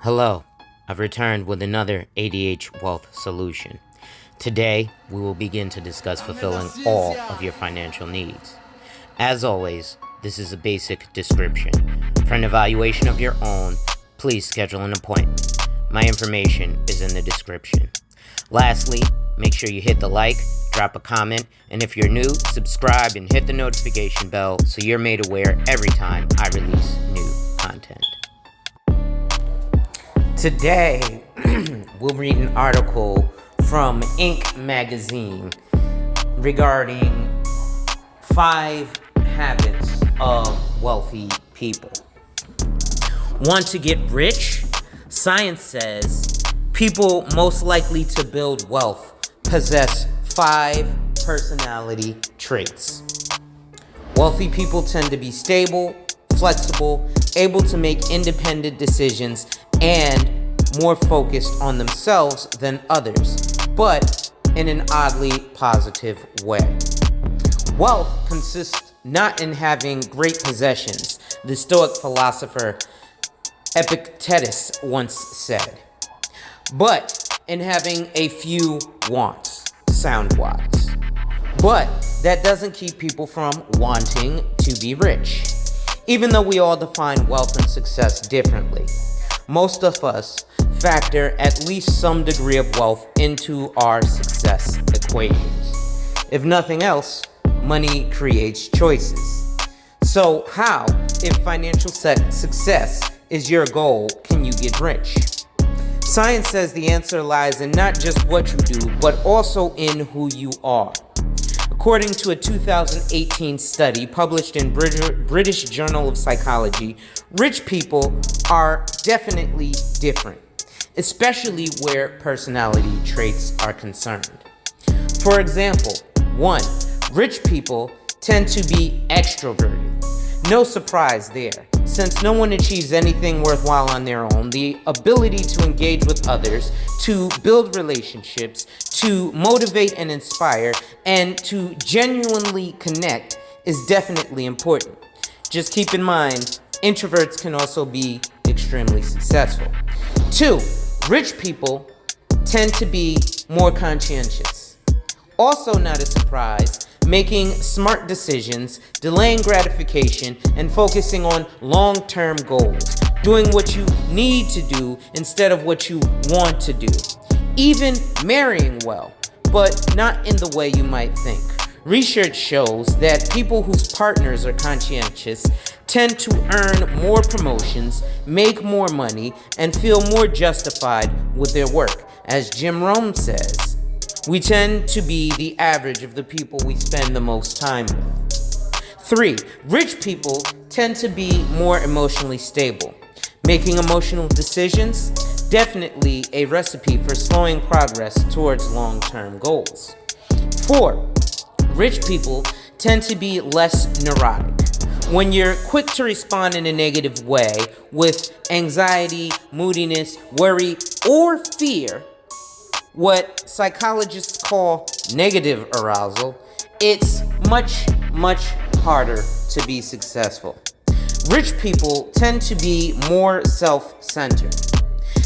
Hello, I've returned with another ADH wealth solution. Today, we will begin to discuss fulfilling all of your financial needs. As always, this is a basic description. For an evaluation of your own, please schedule an appointment. My information is in the description. Lastly, make sure you hit the like, drop a comment, and if you're new, subscribe and hit the notification bell so you're made aware every time I release new content. Today, we'll read an article from Inc. magazine regarding 5 habits of wealthy people. Want to get rich? Science says people most likely to build wealth possess 5 personality traits. Wealthy people tend to be stable, flexible, able to make independent decisions, and more focused on themselves than others, but in an oddly positive way. Wealth consists not in having great possessions, the Stoic philosopher Epictetus once said, but in having a few wants, sound-wise. But that doesn't keep people from wanting to be rich. Even though we all define wealth and success differently, most of us factor at least some degree of wealth into our success equations. If nothing else, money creates choices. So how, if financial success is your goal, can you get rich? Science says the answer lies in not just what you do, but also in who you are. According to a 2018 study published in British Journal of Psychology, rich people are definitely different, especially where personality traits are concerned. For example, 1. Rich people tend to be extroverted. No surprise there, since no one achieves anything worthwhile on their own. The ability to engage with others, to build relationships, to motivate and inspire, and to genuinely connect is definitely important. Just keep in mind, introverts can also be extremely successful. 2. Rich people tend to be more conscientious. Also not a surprise, making smart decisions, delaying gratification, and focusing on long-term goals, doing what you need to do instead of what you want to do. Even marrying well, but not in the way you might think. Research shows that people whose partners are conscientious tend to earn more promotions, make more money, and feel more justified with their work. As Jim Rohn says, we tend to be the average of the people we spend the most time with. 3. Rich people tend to be more emotionally stable. Making emotional decisions, definitely a recipe for slowing progress towards long-term goals. 4. Rich people tend to be less neurotic. When you're quick to respond in a negative way with anxiety, moodiness, worry, or fear, what psychologists call negative arousal, it's much, much harder to be successful. Rich people tend to be more self-centered.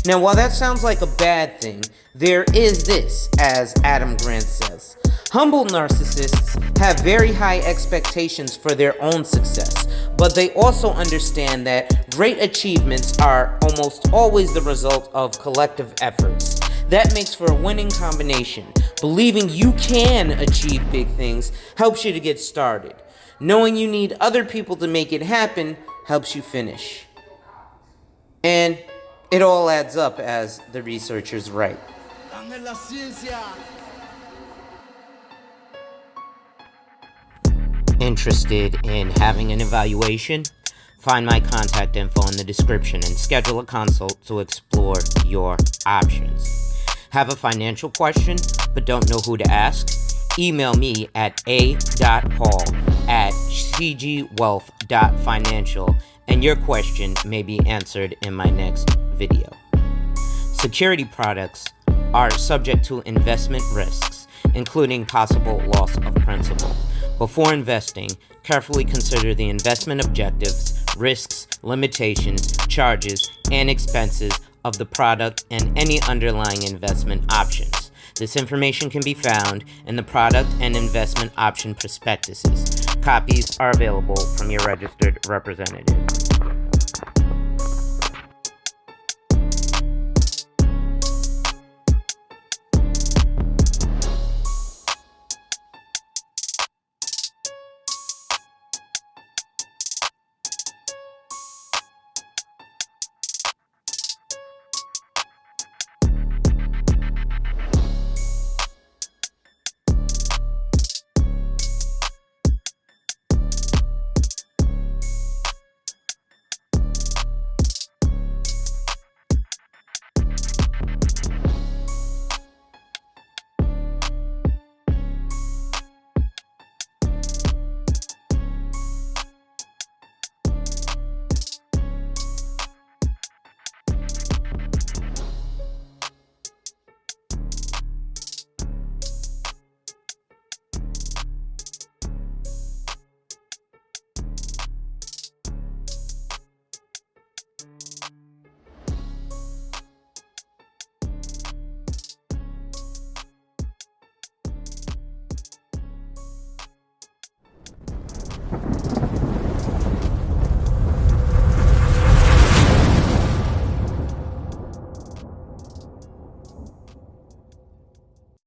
Now, while that sounds like a bad thing, there is this, as Adam Grant says. Humble narcissists have very high expectations for their own success, but they also understand that great achievements are almost always the result of collective efforts. That makes for a winning combination. Believing you can achieve big things helps you to get started. Knowing you need other people to make it happen helps you finish. And it all adds up, as the researchers write. Interested in having an evaluation? Find my contact info in the description and schedule a consult to explore your options. Have a financial question but don't know who to ask? Email me at a.hall@cgwealth.financial and your question may be answered in my next video. Security products are subject to investment risks, including possible loss of principal. Before investing, carefully consider the investment objectives, risks, limitations, charges, and expenses of the product and any underlying investment options. This information can be found in the product and investment option prospectuses. Copies are available from your registered representative.